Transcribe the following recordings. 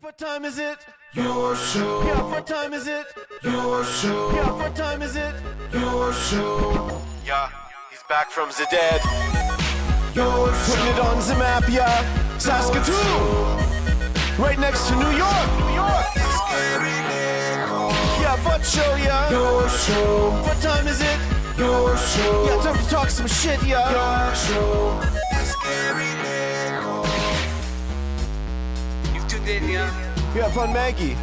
What time is it? Your show. Yeah, what time is it? Your show. Yeah, what time is it? Your show. Yeah, he's back from the dead. Your Putting it show. on the map, yeah. Saskatoon, right next to New York. New York. Yeah, what show, yeah. Your show. What time is it? Your show. Yeah, time to talk some shit, yeah. Your show. You've tuned in, yeah? Yeah, Von Maggie.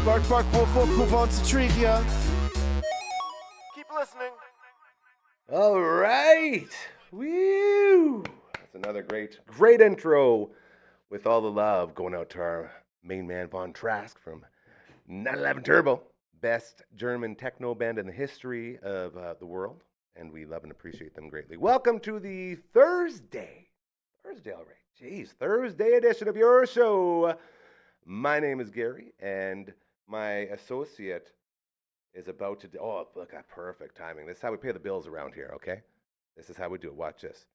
Bark, bark, wolf, wolf, move on to treat, yeah. Keep listening. All right. Woo! That's another great intro with all the love going out to our main man, Von Trask from 911 Turbo, best German techno band in the history of the world, and we love and appreciate them greatly. Welcome to the Thursday already. Jeez, Thursday edition of your show. My name is Gary, and my associate is about to oh, look at perfect timing. This is how we pay the bills around here, okay? This is how we do it. Watch this.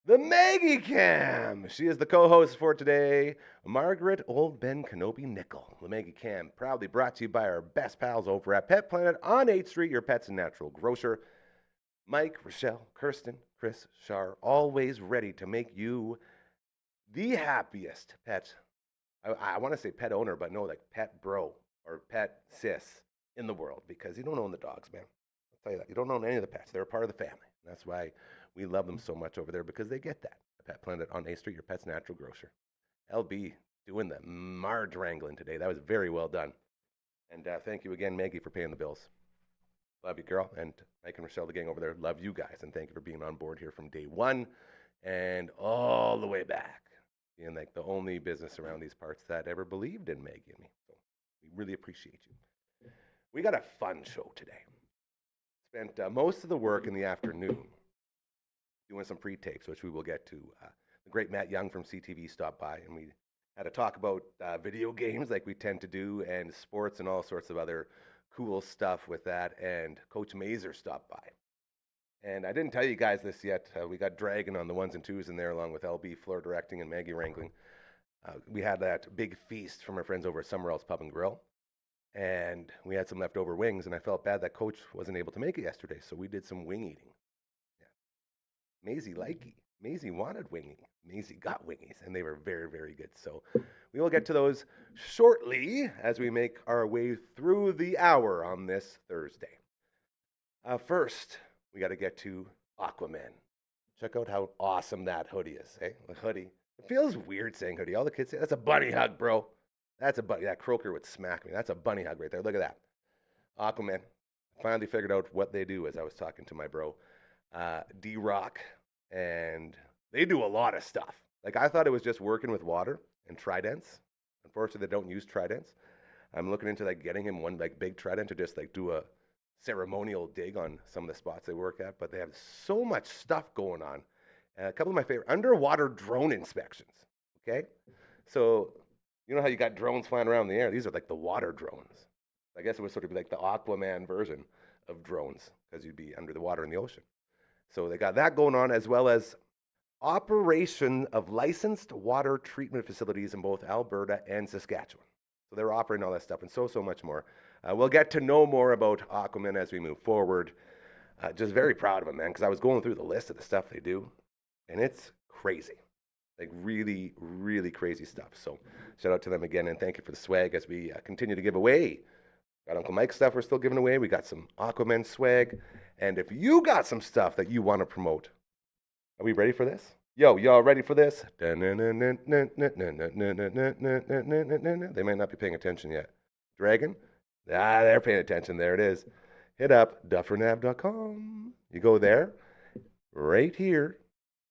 The Maggie Cam. She is the co-host for today, Margaret Old Ben Kenobi Nickel. The Maggie Cam, proudly brought to you by our best pals over at Pet Planet on 8th Street, your pets and natural grocer. Mike, Rochelle, Kirsten, Chris, Shar, always ready to make you the happiest pet. I want to say pet owner, but no, like pet bro or pet sis in the world, because you don't own the dogs, man. I'll tell you that. You don't own any of the pets. They're a part of the family. That's why we love them so much over there, because they get that. Pet Planet on 8th Street, your pet's natural grocer. LB doing the Marge wrangling today. That was very well done. And thank you again, Maggie, for paying the bills. Love you, girl. And Mike and Rochelle, the gang over there, love you guys. And thank you for being on board here from day one and all the way back. Being like the only business around these parts that ever believed in Maggie and me. So we really appreciate you. We got a fun show today. Spent most of the work in the afternoon doing some pre-tapes, which we will get to. The great Matt Young from CTV stopped by, and we had to talk about video games like we tend to do, and sports and all sorts of other cool stuff with that. And Coach Mazer stopped by. And I didn't tell you guys this yet. We got Dragon on the ones and twos in there, along with LB floor directing and Maggie wrangling. We had that big feast from our friends over at Summerall's Pub and Grill. And we had some leftover wings, and I felt bad that Coach wasn't able to make it yesterday, so we did some wing eating. Yeah. Maisie likey. Maisie wanted wingy. Maisie got wingies, and they were very, very good. So we will get to those shortly as we make our way through the hour on this Thursday. First, we got to get to Aquaman. Check out how awesome that hoodie is, eh? The hoodie. It feels weird saying hoodie. All the kids say, that's a bunny hug, bro. That's a bunny. That Croaker would smack me. That's a bunny hug right there. Look at that. Aquaman. Finally figured out what they do as I was talking to my bro, D-Rock. And they do a lot of stuff. Like, I thought it was just working with water and tridents. Unfortunately, they don't use tridents. I'm looking into, like, getting him one, like, big trident to just, like, do a ceremonial dig on some of the spots they work at, but they have so much stuff going on. A couple of my favorite underwater drone inspections. Okay, so you know how you got drones flying around in the air? These are like the water drones. I guess it would sort of be like the Aquaman version of drones, because you'd be under the water in the ocean. So they got that going on, as well as operation of licensed water treatment facilities in both Alberta and Saskatchewan. So they're operating all that stuff and so much more. We'll get to know more about Aquaman as we move forward. Just very proud of them, man, because I was going through the list of the stuff they do, and it's crazy. Like, really, really crazy stuff. So shout out to them again, and thank you for the swag as we continue to give away. Got Uncle Mike's stuff we're still giving away. We got some Aquaman swag. And if you got some stuff that you want to promote, are we ready for this? Yo, y'all ready for this? They might not be paying attention yet. Dragon? They're paying attention. There it is. Hit up dufferinave.com. You go there, right here,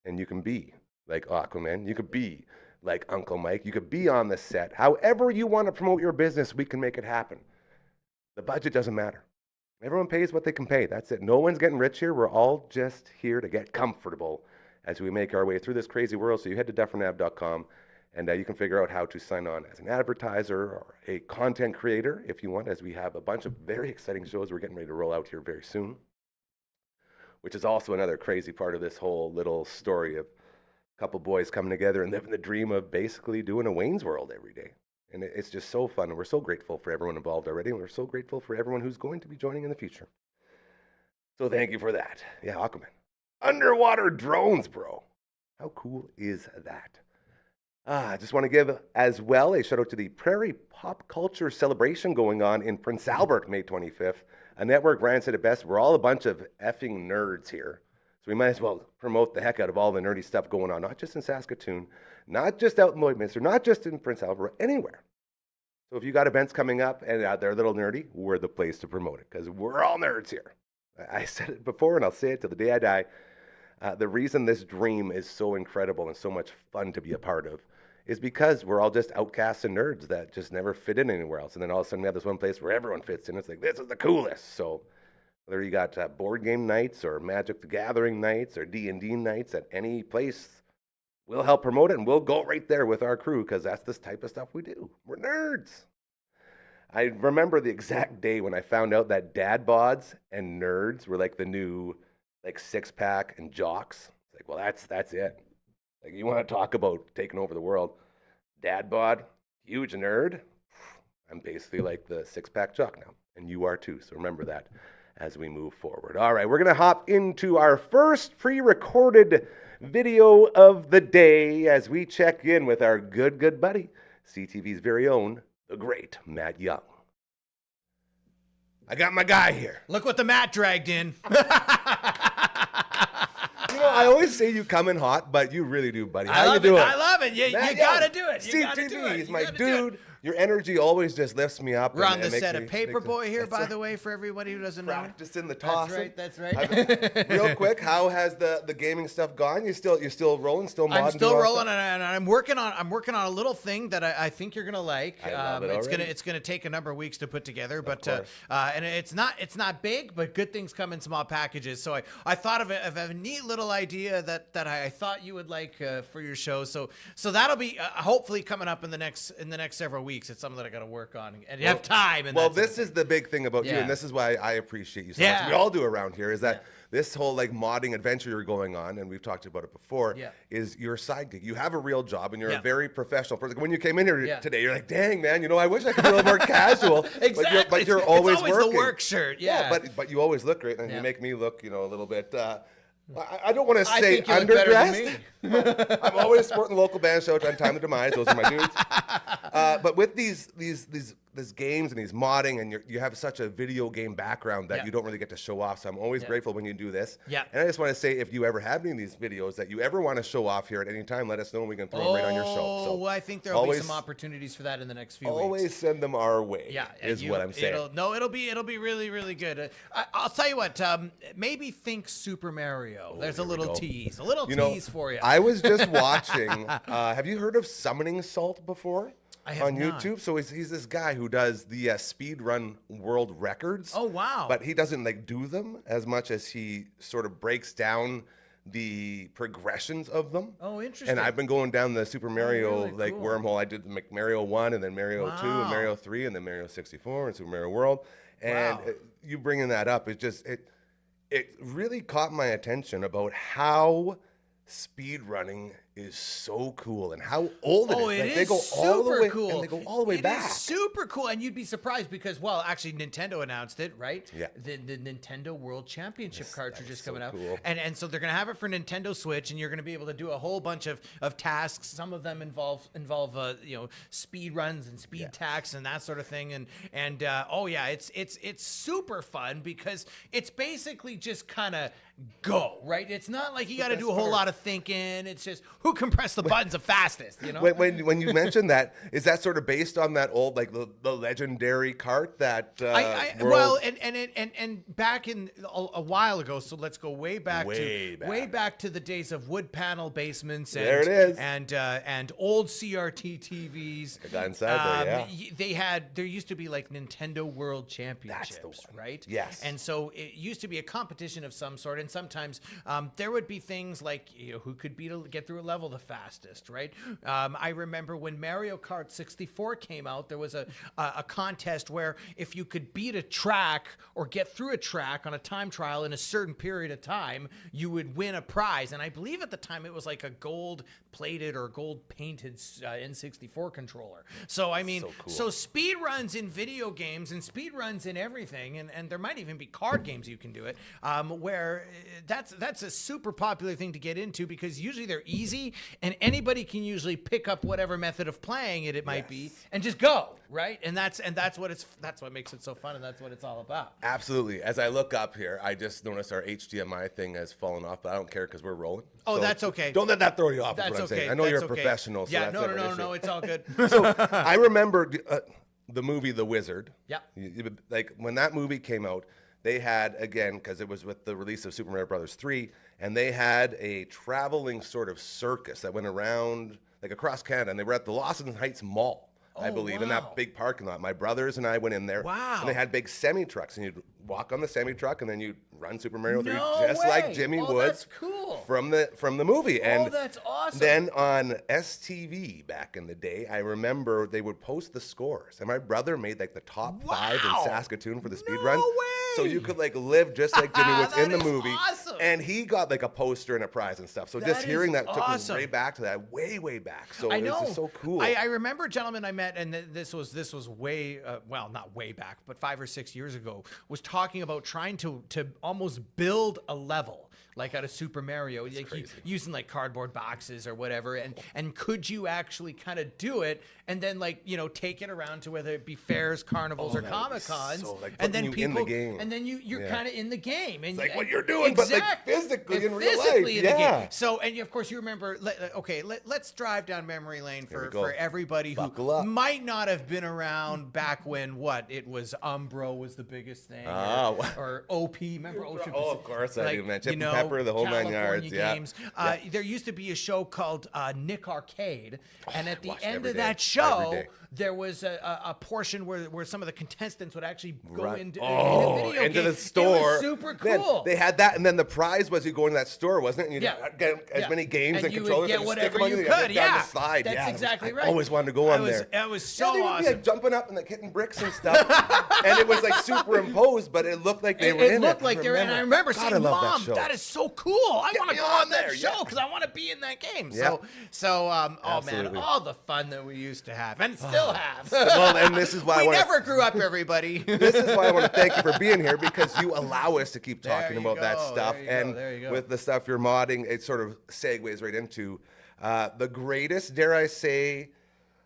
and you can be like Aquaman. You could be like Uncle Mike. You could be on the set. However you want to promote your business, we can make it happen. The budget doesn't matter. Everyone pays what they can pay. That's it. No one's getting rich here. We're all just here to get comfortable as we make our way through this crazy world. So you head to dufferinave.com, and you can figure out how to sign on as an advertiser or a content creator if you want, as we have a bunch of very exciting shows we're getting ready to roll out here very soon, which is also another crazy part of this whole little story of a couple boys coming together and living the dream of basically doing a Wayne's World every day. And it's just so fun. And we're so grateful for everyone involved already. And we're so grateful for everyone who's going to be joining in the future. So thank you for that. Yeah, Aquaman. Underwater drones, bro. How cool is that? I just want to give as well a shout out to the Prairie Pop Culture Celebration going on in Prince Albert, May 25th. A network ran said it best. We're all a bunch of effing nerds here. So we might as well promote the heck out of all the nerdy stuff going on, not just in Saskatoon, not just out in Lloydminster, not just in Prince Albert, anywhere. So if you got events coming up and they're a little nerdy, we're the place to promote it because we're all nerds here. I said it before and I'll say it till the day I die. The reason this dream is so incredible and so much fun to be a part of is because we're all just outcasts and nerds that just never fit in anywhere else. And then all of a sudden we have this one place where everyone fits in. It's like, this is the coolest. So whether you got board game nights or Magic the Gathering nights or D&D nights at any place, we'll help promote it and we'll go right there with our crew because that's this type of stuff we do. We're nerds. I remember the exact day when I found out that dad bods and nerds were like the new like six pack and jocks. It's like, well, that's it. Like, you want to talk about taking over the world? Dad bod, huge nerd. I'm basically like the six pack jock now, and you are too. So remember that as we move forward. All right, we're gonna hop into our first pre-recorded video of the day as we check in with our good buddy, CTV's very own, the great Matt Young. I got my guy here. Look what the Matt dragged in. You know, I always say you come in hot, but you really do, buddy. I love it. You got to do it. CTV, he's my dude. Your energy always just lifts me up. We're on the set of Paperboy here, by the way, for everybody who doesn't know. Practicing the toss. That's right. Real quick, how has the gaming stuff gone? You're still rolling, still modding? I'm still rolling, and I'm working on a little thing that I think you're gonna like. I love it it's gonna take a number of weeks to put together, but and it's not big, but good things come in small packages. So I thought of a neat little idea that I thought you would like for your show. So that'll be hopefully coming up in the next several weeks. It's something that I got to work on and you have time. And well, this is the big thing about you, and this is why I appreciate you so much. We all do around here. Is that this whole like modding adventure you're going on, and we've talked about it before. Is your a side gig. You have a real job, and you're a very professional person. When you came in here today, you're like, dang man, I wish I could be a little more casual. Exactly. But you're always it's always working. The work shirt. Yeah. But you always look great, and you make me look a little bit. I don't want to say I think you look better than underdressed. I'm always supporting the local band show, Time to Demise. Those are my dudes. But with these games and these modding, and you have such a video game background that you don't really get to show off. So I'm always grateful when you do this. Yeah. And I just want to say, if you ever have any of these videos that you ever want to show off here at any time, let us know and we can throw them right on your show. So well, I think there'll be some opportunities for that in the next few weeks. Always send them our way. Yeah, is what I'm saying. It'll be really, really good. I'll tell you what. Maybe think Super Mario. There's a little tease for you. I was just watching. Have you heard of Summoning Salt before? I have on not. YouTube. So he's this guy who does the speed run world records. Oh, wow. But he doesn't do them as much as he sort of breaks down the progressions of them. Oh, interesting. And I've been going down the Super Mario really cool. wormhole. I did the Mario 1 and then Mario 2 and Mario 3 and then Mario 64 and Super Mario World. And you bringing that up, it really caught my attention about how speed running is so cool and how old it is. It is they go all the way cool. and they go all the way back. It is super cool, and you'd be surprised because, well, actually, Nintendo announced it, right? Yeah. The Nintendo World Championship cartridge is coming out, cool. and so they're gonna have it for Nintendo Switch, and you're gonna be able to do a whole bunch of tasks. Some of them involve speed runs and speed tacks and that sort of thing, and it's super fun because it's basically just kind of go, right? It's not like you got to do a whole lot of thinking. It's just who can press the buttons the fastest, When you mentioned that, is that sort of based on that old the legendary cart that and back in a while ago, so let's go way back to the days of wood panel basements and there it is. And old CRT TVs. I got inside there, there used to be like Nintendo World Championships, right? Yes. And so it used to be a competition of some sort, and sometimes there would be things like who could get through a level level the fastest, right? I remember when Mario Kart 64 came out, there was a contest where if you could beat a track or get through a track on a time trial in a certain period of time, you would win a prize. And I believe at the time it was like a gold-plated or gold-painted N64 controller. So, I mean, so speed runs in video games and speed runs in everything, and there might even be card games you can do it, where that's a super popular thing to get into because usually they're easy and anybody can usually pick up whatever method of playing it might be and just go, right? And that's what makes it so fun, and that's what it's all about. Absolutely. As I look up here, I just noticed our HDMI thing has fallen off, but I don't care because we're rolling. Oh, So that's okay. Don't let that throw you off. That's is what I'm okay. saying. I know you're a That's okay. professional. So Yeah, that's never an issue. no, it's all good. So I remember the movie The Wizard. Yeah. Like when that movie came out, they had, again, because it was with the release of Super Mario Brothers 3, and they had a traveling sort of circus that went around like across Canada, and they were at the Lawson Heights Mall, I believe, in that big parking lot. My brothers and I went in there. Wow. And they had big semi-trucks, and you'd walk on the semi-truck, and then you'd run Super Mario 3 No just way. like Jimmy Oh, would that's cool. from the movie. And that's awesome. then on STV back in the day, I remember they would post the scores, and my brother made like the top 5 in Saskatoon for the speed run. way. So you could like live just like Jimmy was in the That is movie. awesome. And he got like a poster and a prize and stuff. So That just is hearing that took me awesome. way back to that, way back. So I it know. was just so cool. I remember a gentleman I met, and this was way well, not way back, but 5 or 6 years ago, was talking about trying to almost build a level like out of Super Mario, like using like cardboard boxes or whatever, and could you actually kind of do it and then like take it around to whether it be fairs, carnivals, or Comic-Cons, so, like, and then putting you in people, the game. and then you're kind of in the game, and It's like and- what you're doing, but like physically in real life. in the game. Yeah. So, and of course you remember. Let's drive down memory lane we for go. everybody Buckle who up. might not have been around back when it was Umbro was the biggest thing, or OP. Remember Ocean Oh, Pacific? of course, I do, man. Chip and know, Pepper, the whole 9 California yards, yeah. games. There used to be a show called Nick Arcade, and at the watched end every of day, that show, every day. there was a portion where some of the contestants would actually go Right. into Oh, a video into game. the store. It was super Then cool. they had that, and then the prize was you go into that store, wasn't it? And you'd get as many games and you controllers would get and whatever stick them on you you could. down Yeah, the slide. that's Yeah, exactly I right. always wanted to go on there. It was so they would awesome. be like jumping up and like hitting bricks and stuff, and it was like superimposed, but it looked like they were in it. It looked like they were, and I remember God, saying, I love "Mom, that show. that is so cool! I Get want to me go on on that there, show yeah. because I want to be in that game." Yeah. Oh man, Absolutely. all the fun that we used to have and still have. Well, and this is why I we want never grew up, everybody. This is why I want to thank you for being here, because you allow us to keep There talking you about that go, stuff. there you go, And there you go. with the stuff you're modding, it sort of segues right into the greatest, dare I say,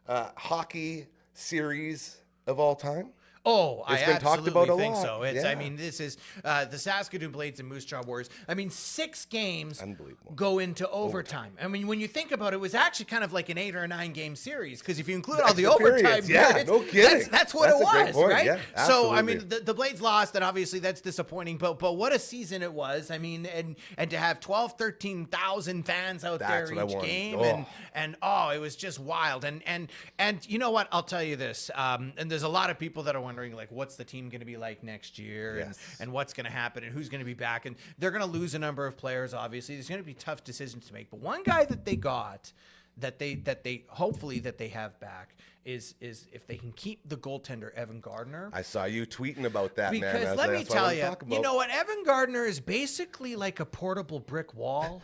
hockey series of all time. Oh, It's I been talked absolutely about a think lot. so. It's, Yeah. I mean, this is the Saskatoon Blades and Moose Jaw Warriors. I mean, 6 games Unbelievable. go into overtime. I mean, when you think about it, it was actually kind of like an 8 or 9 game series because if you include all the Extra overtime periods. Yeah, periods, no kidding. that's what That's it a great was, point. right? Yeah, so I mean, absolutely. the Blades lost, and obviously that's disappointing. But what a season it was. I mean, and to have 12, 13,000 fans out That's there what I each wanted. game, Oh. and it was just wild. And you know what? I'll tell you this. And there's a lot of people that are wondering, like, what's the team going to be like next year, Yes. and what's going to happen, and who's going to be back, and they're going to lose a number of players. Obviously, there's going to be tough decisions to make. But one guy that they got, that they hopefully that they have back is if they can keep the goaltender Evan Gardner. I saw you tweeting about that, man. Because That's let me what I tell wanted to you, talk you about. know what? Evan Gardner is basically like a portable brick wall.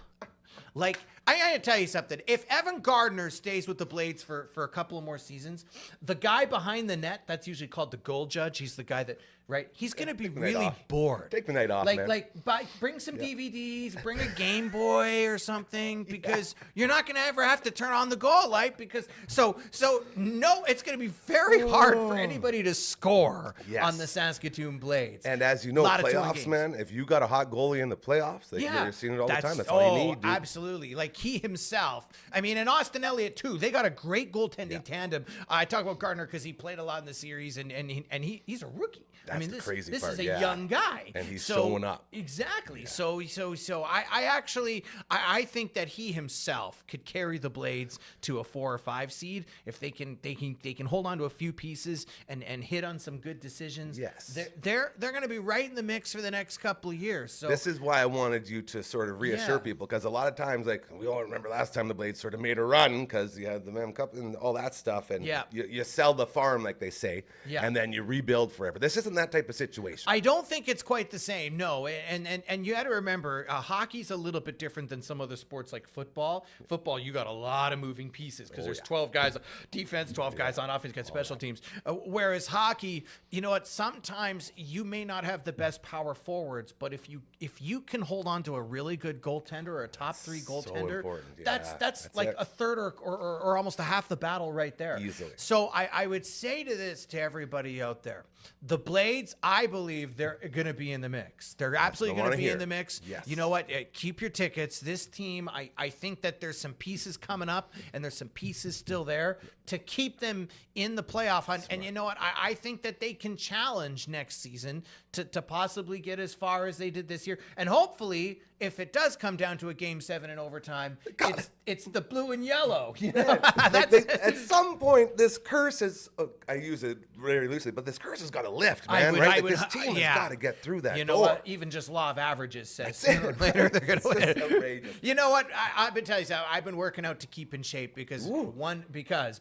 Like, I gotta tell you something. If Evan Gardner stays with the Blades for a couple of more seasons, the guy behind the net, that's usually called the goal judge. He's the guy that, right? He's gonna be the night really off. bored. Take the night off, like, man. bring some DVDs, bring a Game Boy or something, because you're not gonna ever have to turn on the goal light because no, it's gonna be very hard for anybody to score Yes. on the Saskatoon Blades. And as you know, Lot of touring playoffs, games. man, if you got a hot goalie in the playoffs, you're seeing it all the time. That's all you need, dude. Absolutely. Like he himself. I mean, and Austin Elliott too. They got a great goaltending tandem. I talk about Gardner because he played a lot in the series, and he's a rookie. I That's mean, the this crazy this part, is a yeah. young guy, And he's showing up. Exactly. So I actually think that he himself could carry the Blades to a 4 or 5 seed if they can hold on to a few pieces and hit on some good decisions. Yes. They're going to be right in the mix for the next couple of years. So This is why I wanted you to sort of reassure Yeah. people, because a lot of of times, like, we all remember last time the Blades sort of made a run because you had the Mem Cup and all that stuff. And you sell the farm, like they say, and then you rebuild forever. This isn't that type of situation. I don't think it's quite the same, no. And you got to remember, hockey's a little bit different than some other sports like football. Football, you got a lot of moving pieces because there's 12 guys on defense, 12 guys on offense, got special teams. Whereas hockey, you know what? Sometimes you may not have the best power forwards, but if you can hold on to a really good goaltender or a top 3 goaltender, that's like a third or almost a half the battle right there. Easily. So I would say to everybody out there, the Blades, I believe they're going to be in the mix. They're absolutely going to be in the mix. Yes. You know what? Keep your tickets. This team, I think that there's some pieces coming up and there's some pieces still there to keep them in the playoff hunt. And you know what? I think that they can challenge next season to possibly get as far as they did this year. And hopefully, if it does come down to a Game 7 in overtime, it's the blue and yellow. You know? At some point, this curse is, I use it very loosely, but this curse has got to lift, man. This team has got to get through that. You know what? Even just law of averages says sooner or later they're going to win. Outrageous. You know what? I've been telling you something. I've been working out to keep in shape because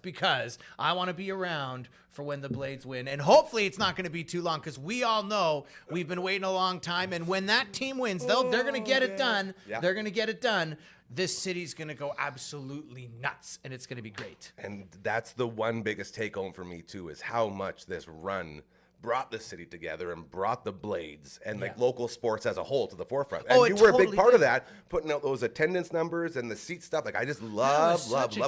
because I want to be around for when the Blades win. And hopefully it's not going to be too long because we all know we've been waiting a long time. And when that team wins, they're going to get it done. Yeah. They're going to get it done. This city's going to go absolutely nuts, and it's going to be great. And that's the one biggest take home for me, too, is how much this run brought the city together and brought the Blades and like local sports as a whole to the forefront. And you were a big part of that, putting out those attendance numbers and the seat stuff. Like I just love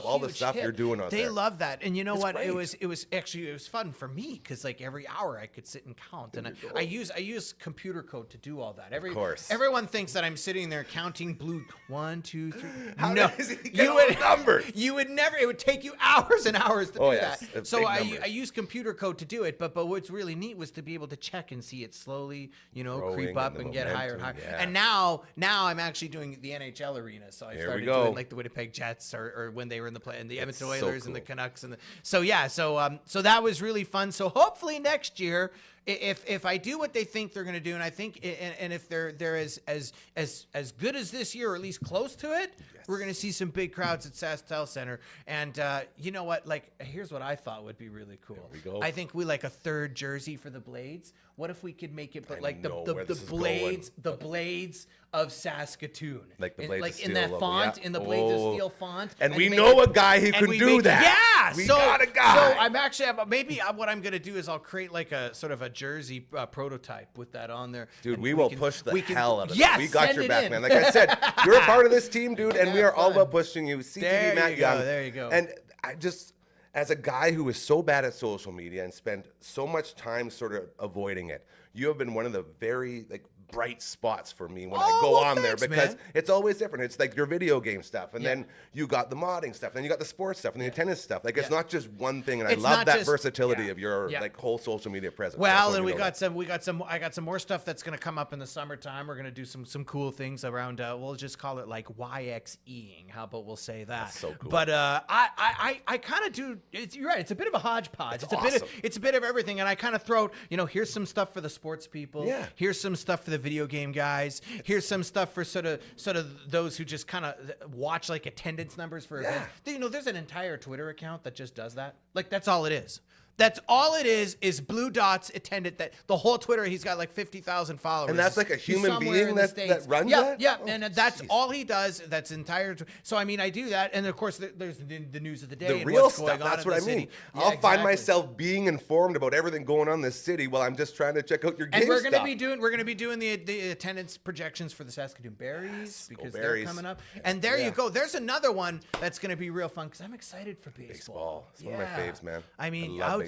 all the stuff you're doing out there. They love that. And you know what? Great. It was fun for me because like every hour I could sit and count. And I use computer code to do all that. Of course. Everyone thinks that I'm sitting there counting blue 1, 2, 3. How does he get all the numbers? You would never. It would take you hours and hours to do that. So I use computer code to do it. But what's really neat was to be able to check and see it slowly, creep up and get higher and higher. Yeah. And now I'm actually doing the NHL arena. So I started doing like the Winnipeg Jets or when they were in the play and the Edmonton Oilers and the Canucks so that was really fun. So hopefully next year, if I do what they think they're going to do, and I think, and if they're as good as this year, or at least close to it, we're going to see some big crowds at SaskTel Center. And you know what? Like, here's what I thought would be really cool. There we go. I think we like a third jersey for the Blades. What if we could make it, but like the Blades of Saskatoon, like the Blades like of Steel in that font, in the Blades of Steel font. And we know a guy who can do that. Yeah, we got a guy. So I'm actually maybe what I'm gonna do is I'll create like a sort of a jersey prototype with that on there. Dude, we will push the hell out of it. Yes, we got your back, man. Like I said, you're a part of this team, dude, and we are all about pushing you. CTV Matt Young. There you go. And I just, as a guy who is so bad at social media and spent so much time sort of avoiding it, you have been one of the very bright spots for me when I go on there because it's always different. It's like your video game stuff, and then you got the modding stuff, then you got the sports stuff, and the tennis stuff. Like it's not just one thing, and I love that versatility of your whole social media presence. Well, and I got some more stuff that's going to come up in the summertime. We're going to do some cool things around. We'll just call it like YXEing. How about we'll say that? That's so cool. But I kind of do. You're right. It's a bit of a hodgepodge. It's a bit of everything, and I kind of throw. Here's some stuff for the sports people. Yeah. Here's some stuff for the video game guys. Here's some stuff for sort of those who just kind of watch like attendance numbers for events. There's an entire Twitter account that just does that. Like that's all it is. That's all it is blue dots attendant. That the whole Twitter, he's got like 50,000 followers. And that's like a human being that runs that? Yeah, and that's all he does. That's entire. So I mean, I do that, and of course, there's the news of the day. The and real what's stuff. Going on that's what I mean. City. I'll find myself being informed about everything going on in this city while I'm just trying to check out your game. And we're gonna be doing the attendance projections for the Saskatoon Berries because they're coming up. And there you go. There's another one that's gonna be real fun because I'm excited for baseball. It's one of my faves, man. I mean, outside.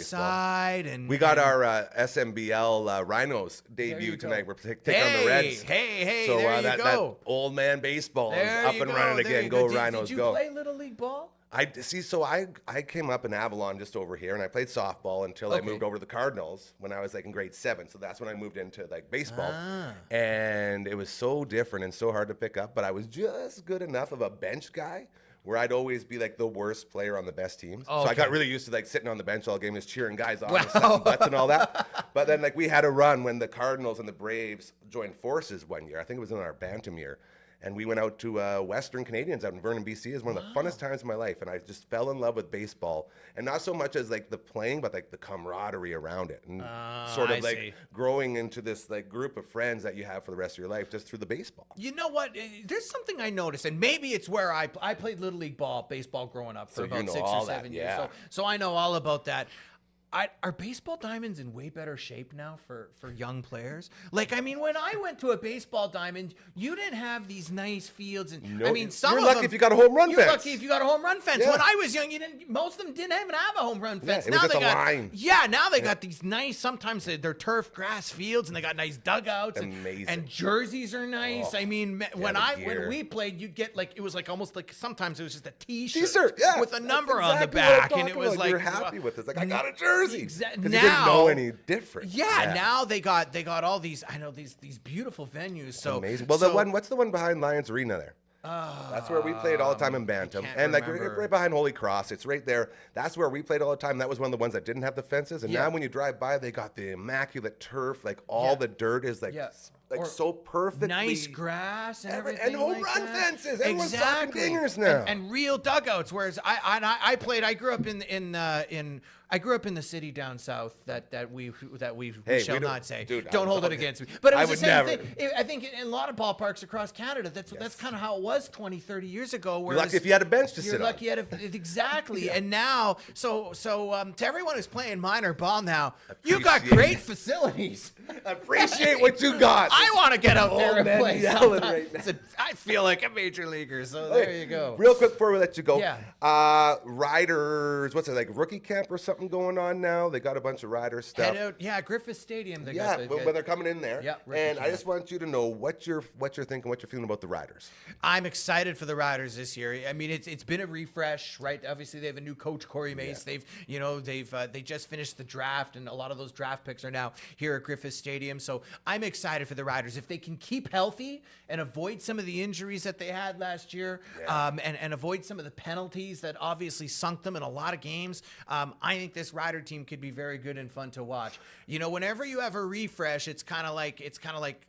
And we got our SMBL Rhinos debut tonight. We're taking on the Reds. Hey, so there you that old man baseball is up and running again. Go Rhinos, Did you go! Play Little League ball? I see. So I came up in Avalon just over here, and I played softball until I moved over to the Cardinals when I was like in grade 7. So that's when I moved into like baseball, and it was so different and so hard to pick up. But I was just good enough of a bench guy where I'd always be like the worst player on the best teams. So I got really used to like sitting on the bench all game, just cheering guys on and sucking butts and all that. But then like we had a run when the Cardinals and the Braves joined forces one year. I think it was in our Bantam year. And we went out to Western Canadians out in Vernon, BC. It was one of the funnest times of my life. And I just fell in love with baseball. And not so much as like the playing, but like the camaraderie around it. And sort of like growing into this like group of friends that you have for the rest of your life just through the baseball. You know what? There's something I noticed, and maybe it's where I played Little League baseball growing up for about 6 or 7 years. So I know all about that. Are baseball diamonds in way better shape now for young players? Like, I mean, when I went to a baseball diamond, you didn't have these nice fields, and I mean, some you're of lucky them, if you got a home run fence. You're lucky if you got a home run fence. Yeah. When I was young, most of them didn't even have a home run fence. Yeah, it was just a line. Yeah, now they got these nice. Sometimes they're turf grass fields, and they got nice dugouts. Amazing. And jerseys are nice. I mean, when gear. we played, you'd get like, it was like almost like sometimes it was just a T-shirt, yeah, with a number on the exactly what I'm back, and it talking was about. like You're happy with it. It's like, I got a jersey. Exactly. You didn't know any different. Yeah, now they got all these. I know these beautiful venues. So amazing. Well, what's the one behind Lions Arena there? That's where we played all the time in Bantam, and like right behind Holy Cross. It's right there. That's where we played all the time. That was one of the ones that didn't have the fences. And now when you drive by, they got the immaculate turf. Like all the dirt is like so perfectly nice grass and everything, and home like run that. fences. Everyone's talking dingers now, and real dugouts. Whereas I played. I grew up I grew up in the city down south that we shall not say. Dude, don't hold it against me. But it was I the would same never. thing. I think in a lot of ballparks across Canada, that's kind of how it was 20, 30 years ago. You're lucky if you had a bench to sit on. You're lucky you had exactly. And now, so to everyone who's playing minor ball now, you got great facilities. Appreciate what you got. I want to get out there and play. Right now. I feel like a major leaguer. So there you go. Real quick before we let you go. Yeah. Riders, what's it, like rookie camp or something going on now? They got a bunch of Riders stuff. Head out, Griffith Stadium. When they're coming in there. Yeah, and I just want you to know what you're thinking, what you're feeling about the Riders. I'm excited for the Riders this year. I mean, it's been a refresh, right? Obviously, they have a new coach, Corey Mace. They just finished the draft, and a lot of those draft picks are now here at Griffith Stadium. So I'm excited for the Riders. If they can keep healthy and avoid some of the injuries that they had last year, and avoid some of the penalties that obviously sunk them in a lot of games, I think this Rider team could be very good and fun to watch. You know, whenever you have a refresh, it's kind of like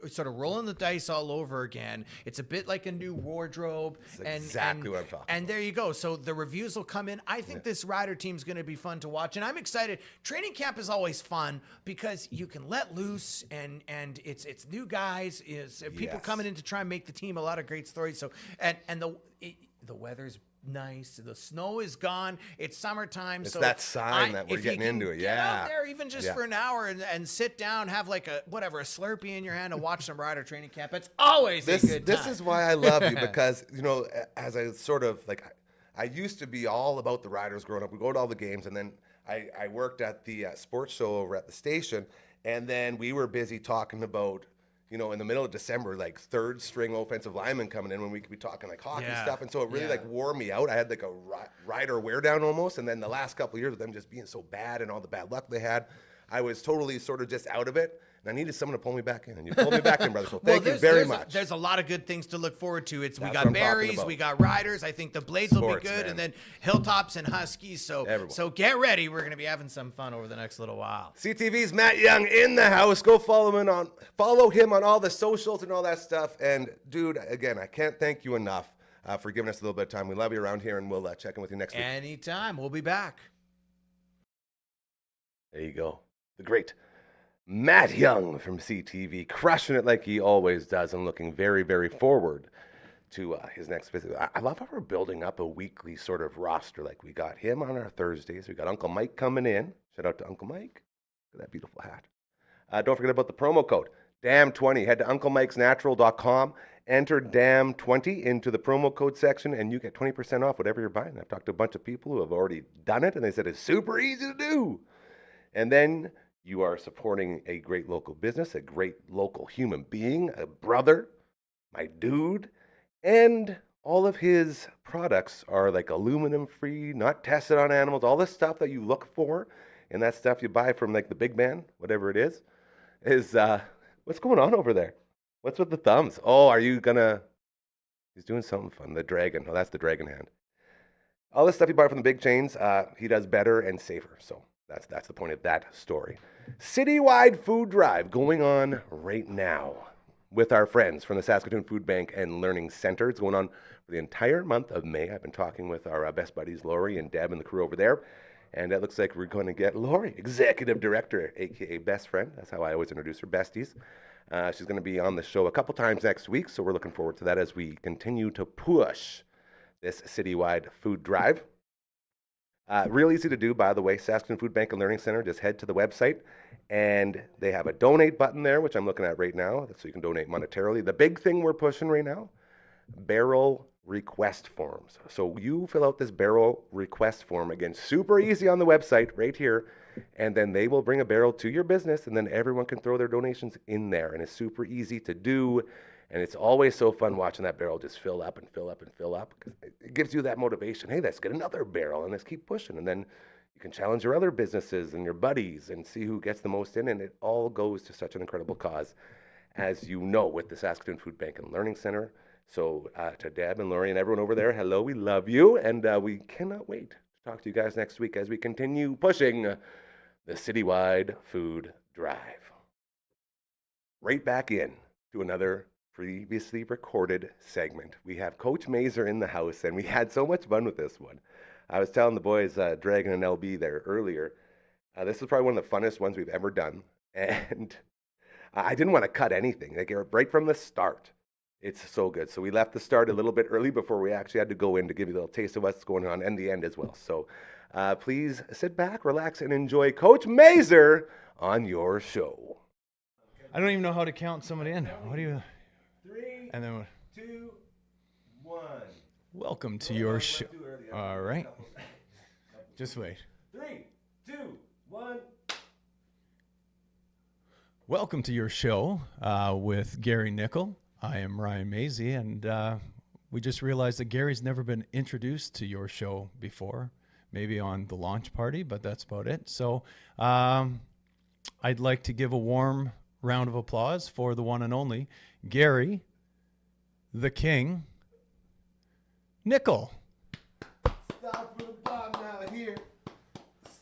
sort of rolling the dice all over again. It's a bit like a new wardrobe. That's exactly what I'm talking about. And there you go. So the reviews will come in. I think this Rider team is going to be fun to watch, and I'm excited. Training camp is always fun because you can let loose, and it's new guys, people coming in to try and make the team. A lot of great stories. So and the weather's nice. The snow is gone. It's summertime. It's so that sign that we're getting into it. Get out there even just for an hour and sit down, have like a Slurpee in your hand and watch some Rider training camp. It's always a good time. This is why I love you, because as I sort of like, I used to be all about the Riders growing up. We go to all the games, and then I worked at the sports show over at the station, and then we were busy talking about, in the middle of December, like third string offensive linemen coming in when we could be talking like hockey stuff. And so it really like wore me out. I had like a Rider wear down almost. And then the last couple of years of them just being so bad and all the bad luck they had, I was totally sort of just out of it. And I needed someone to pull me back in. And you pulled me back in, brother. So thank you very much. There's a lot of good things to look forward to. We got Berries, we got Riders. I think the Blades will be good. Man. And then Hilltops and Huskies. So get ready. We're going to be having some fun over the next little while. CTV's Matt Young in the house. Go follow him on all the socials and all that stuff. And dude, again, I can't thank you enough for giving us a little bit of time. We love you around here, and we'll check in with you next week. Anytime. We'll be back. There you go. The great Matt Young from CTV, crushing it like he always does, and looking very, very forward to his next visit. I love how we're building up a weekly sort of roster. Like, we got him on our Thursdays. We got Uncle Mike coming in. Shout out to Uncle Mike. Look at that beautiful hat. Don't forget about the promo code, DAM20. Head to UncleMike'sNatural.com. Enter DAM20 into the promo code section, and you get 20% off whatever you're buying. I've talked to a bunch of people who have already done it, and they said it's super easy to do. And then you are supporting a great local business, a great local human being, a brother, my dude, and all of his products are like aluminum free, not tested on animals, all this stuff that you look for, and that stuff you buy from like the big man, whatever it is what's going on over there? What's with the thumbs? Oh, are you gonna, he's doing something fun, the dragon. Oh, that's the dragon hand. All this stuff you buy from the big chains, he does better and safer, so that's the point of that story. Citywide food drive going on right now. with our friends from the Saskatoon Food Bank and Learning Center. It's going on for the entire month of May. I've been talking with our best buddies, Lori and Deb and the crew over there. And it looks like we're going to get Lori, Executive Director, a.k.a. Best Friend. That's how I always introduce her, besties. She's going to be on the show a couple times next week, so we're looking forward to that as we continue to push this citywide food drive. Real easy to do, by the way. Saskatoon Food Bank and Learning Center. Just head to the website, and they have a donate button there, which I'm looking at right now, so you can donate monetarily. The big thing we're pushing right now, barrel request forms. So you fill out this barrel request form, again, super easy on the website right here, and then they will bring a barrel to your business, and then everyone can throw their donations in there, and it's super easy to do, and it's always so fun watching that barrel just fill up and fill up and fill up, because it gives you that motivation. Hey, let's get another barrel, and let's keep pushing, and then you can challenge your other businesses and your buddies and see who gets the most in, and it all goes to such an incredible cause, as you know, with the Saskatoon Food Bank and Learning Center. So to Deb and Lori and everyone over there, hello, we love you, and we cannot wait to talk to you guys next week as we continue pushing the citywide food drive. Right back in to another previously recorded segment. We have Coach Mazer in the house, and we had so much fun with this one. I was telling the boys, Dragon and LB there earlier, this is probably one of the funnest ones we've ever done, and I didn't want to cut anything. Like, right from the start. It's so good. So we left the start a little bit early before we actually had to go in to give you a little taste of what's going on, and the end as well. So please sit back, relax, and enjoy Coach Mazer on your show. I don't even know how to count somebody in. What do you? 3, And then 2, 1. welcome to your show. All right. Just wait. 3, 2, 1. Welcome to your show with Gary Nickel. I am Ryan Mazie, and we just realized that Gary's never been introduced to your show before, maybe on the launch party, but that's about it. So I'd like to give a warm round of applause for the one and only Gary, the King, Nickel. Start from the bottom now, here.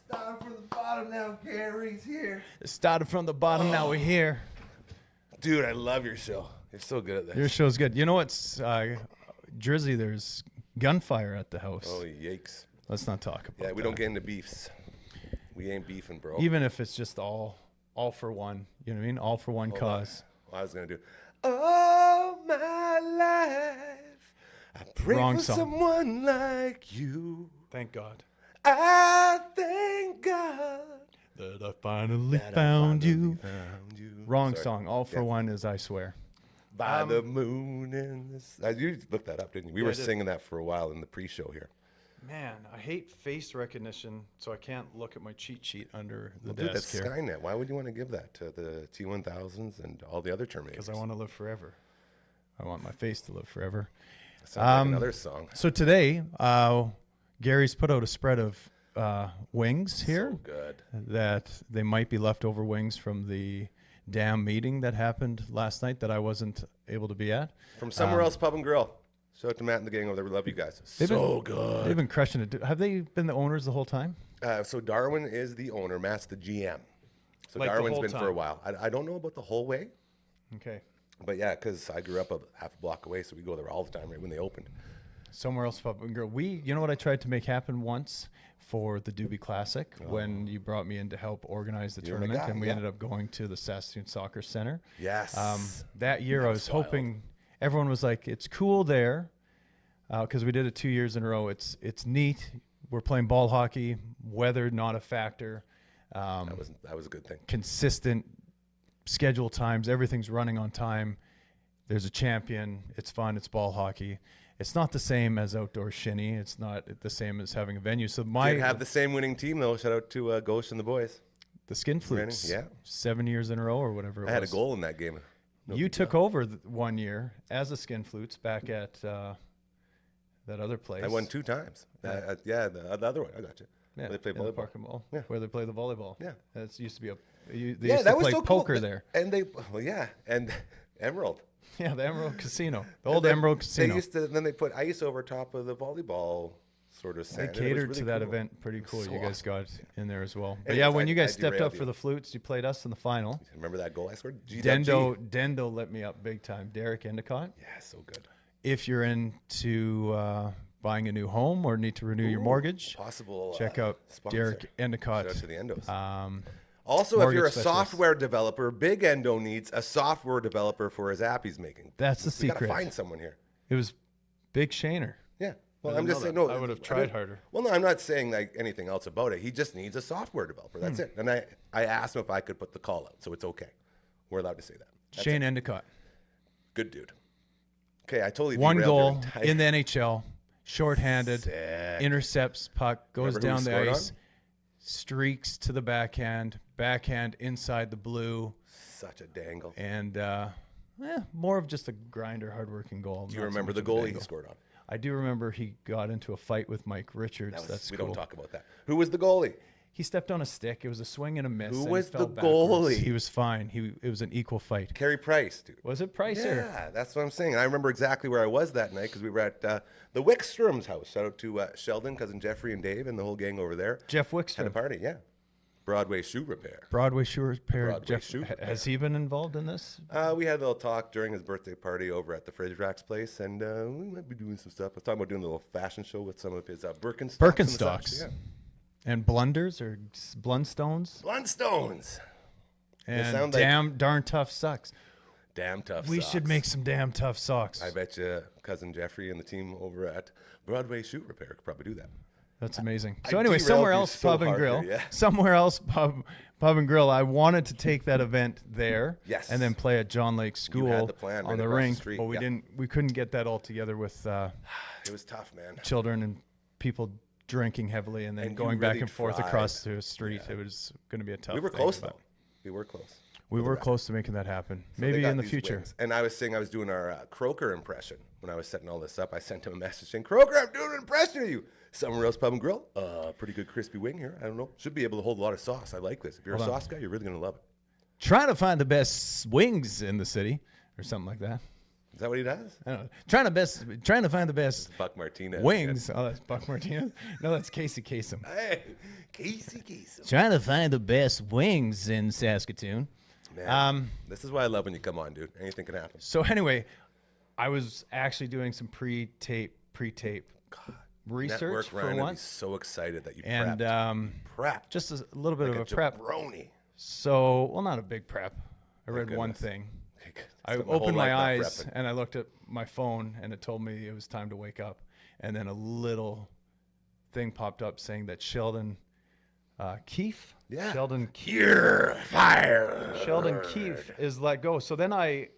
Start from the bottom now, Gary's here. Started from the bottom, now we're here. Dude, I love your show. You're so good at this. Your show's good. You know what's, Drizzy, there's gunfire at the house. Oh, yikes. Let's not talk about Yeah, we don't get into beefs. We ain't beefing, bro. Even if it's just all for one, you know what I mean? All for one cause. I was going to do, all my life, I pray Wrong for song. someone like you. Thank God. I thank God That I finally that I found finally you. found you. Wrong Sorry. song. All for one is I swear. By the moon and the sun. You looked that up, didn't you? We were I did. singing that for a while in the pre-show here. Man, I hate face recognition, so I can't look at my cheat sheet under the Dude, that's desk here. Skynet. Why would you want to give that to the T-1000s and all the other Terminators? Because I want to live forever. I want my face to live forever. Sounds like another song. So today, Gary's put out a spread of wings here. So good. That they might be leftover wings from the damn meeting that happened last night that I wasn't able to be at. From Somewhere Else Pub and Grill. Shout out to Matt and the gang over there. We love you guys. So good. They've been crushing it. Have they been the owners the whole time? So Darwin is the owner. Matt's the GM. So Like the Darwin's whole been for a time? while. I don't know about the whole way, Okay. but yeah, because I grew up a half a block away, so we go there all the time right when they opened. Somewhere Else Pub and Grill. You know what I tried to make happen once for the Doobie Classic when you brought me in to help organize the You're the tournament, guy, and we yeah. ended up going to the Saskatoon Soccer Center. Yes. That year, I was hoping everyone was like, "It's cool there," because we did it 2 years in a row. It's neat. We're playing ball hockey. Weather not a factor. That was a good thing. Consistent schedule times. Everything's running on time. There's a champion. It's fun. It's ball hockey. It's not the same as outdoor shinny. It's not the same as having a venue. So Did have the same winning team though. Shout out to Ghost and the boys. the Skin Flutes. Yeah. 7 years in a row or whatever it I had a was. goal in that game. No You big took deal. over 1 year as a Skin Flutes back at that other place. I won 2 times. Yeah, the other one. I got you. Yeah, Where they play in the volleyball. parking mall. Yeah. Where they play the volleyball. Yeah. It used to be they used to play poker there. And and Emerald. Yeah, the Emerald Casino. The old Emerald Casino. They used to. Then they put ice over top of the volleyball sort of They scent. and it was catered really to that cool. event. Pretty cool. So You guys awesome. got in there as well. But Anyways, yeah, when you guys I stepped derailed up for you. the flutes, you played us in the final. Remember that goal I scored? Dendo let me up big time. Derek Endicott. Yeah, so good. If you're into buying a new home or need to renew your mortgage, Possible. check out sponsor. Derek Endicott. Shout out to the Endos. Um, Also, if mortgage you're a specialist. software developer, Big Endo needs a software developer for his app he's making. That's the We gotta secret. find someone here. It was Big Shaner. Yeah. Well, I I'm didn't just know saying. that. No, I would have I tried don't- harder. Well, no, I'm not saying like anything else about it. He just needs a software developer. That's it. And I asked him if I could put the call out, so it's okay. We're allowed to say that. That's Shane it. Endicott. Good dude. Okay, I totally One derailed your goal entire- in the NHL, shorthanded, Sick. intercepts puck, goes Remember who down he the scored ice, on? streaks to the backhand inside the blue, Such a dangle. and more of just a grinder, hardworking goal. Do you not so remember much the of a goal he dangle. scored on? I do remember he got into a fight with Mike Richards. That's we cool. don't talk about that. Who was the goalie? He stepped on a stick. It was a swing and a miss. Who and he was fell the backwards. goalie? He was fine. It was an equal fight. Carey Price, dude. Was it Pricer? Yeah, that's what I'm saying. I remember exactly where I was that night because we were at the Wickstrom's house. Shout out to Sheldon, cousin Jeffrey, and Dave, and the whole gang over there. Jeff Had a Wickstrom. party, yeah. Broadway shoe repair. Broadway shoe repair. Broadway Jeff, shoe repair. has he been involved in this? We had a little talk during his birthday party over at the Fridge Rack's place, and we might be doing some stuff. I was talking about doing a little fashion show with some of his Birkenstocks. and Birkenstocks. such, Yeah. And blunders or blundstones. Blundstones. And sound like- darn tough socks. Damn tough We socks. should make some damn tough socks. I bet you cousin Jeffrey and the team over at Broadway Shoe Repair could probably do that. That's amazing. I So anyway, derailed somewhere you else, so pub and hard grill. here, yeah. Somewhere else, pub and grill. I wanted to take that event there. Yes. And then play at John Lake School the plan on right the across the rink, street, but we yeah. didn't. We couldn't get that all together with It was tough, man. children and people drinking heavily and then And you going back really and forth tried. across the street. It was going to be a tough. We were thing, close but though. We were close. We For the were record. close to making that happen. So they Maybe got in the these future. wings. And I was saying I was doing our Croker impression when I was setting all this up. I sent him a message saying, "Croker, I'm doing an impression of you. Somewhere else, pub and grill. Pretty good crispy wing here. I don't know. Should be able to hold a lot of sauce. I like this. If you're a Hold on. sauce guy, you're really gonna love it." Trying to find the best wings in the city, or something like that. Is that what he does? I don't know. Trying to find the best Buck Martinez. wings. Oh, that's Buck Martinez. No, that's Casey Kasem. Hey, Casey. Trying to find the best wings in Saskatoon. Man, this is why I love when you come on, dude. Anything can happen. So anyway, I was actually doing some pre-tape research Network for Ryan would be once, so excited that you and prepped. just a little bit like of a prep. jabroni. So, well, not a big prep. I read one goodness. thing. I Spent my whole opened my life not eyes prepping. and I looked at my phone and it told me it was time to wake up. And then a little thing popped up saying that Sheldon Keefe. Yeah. Sheldon Keefe. You're fired. Sheldon Keefe is let go. So then I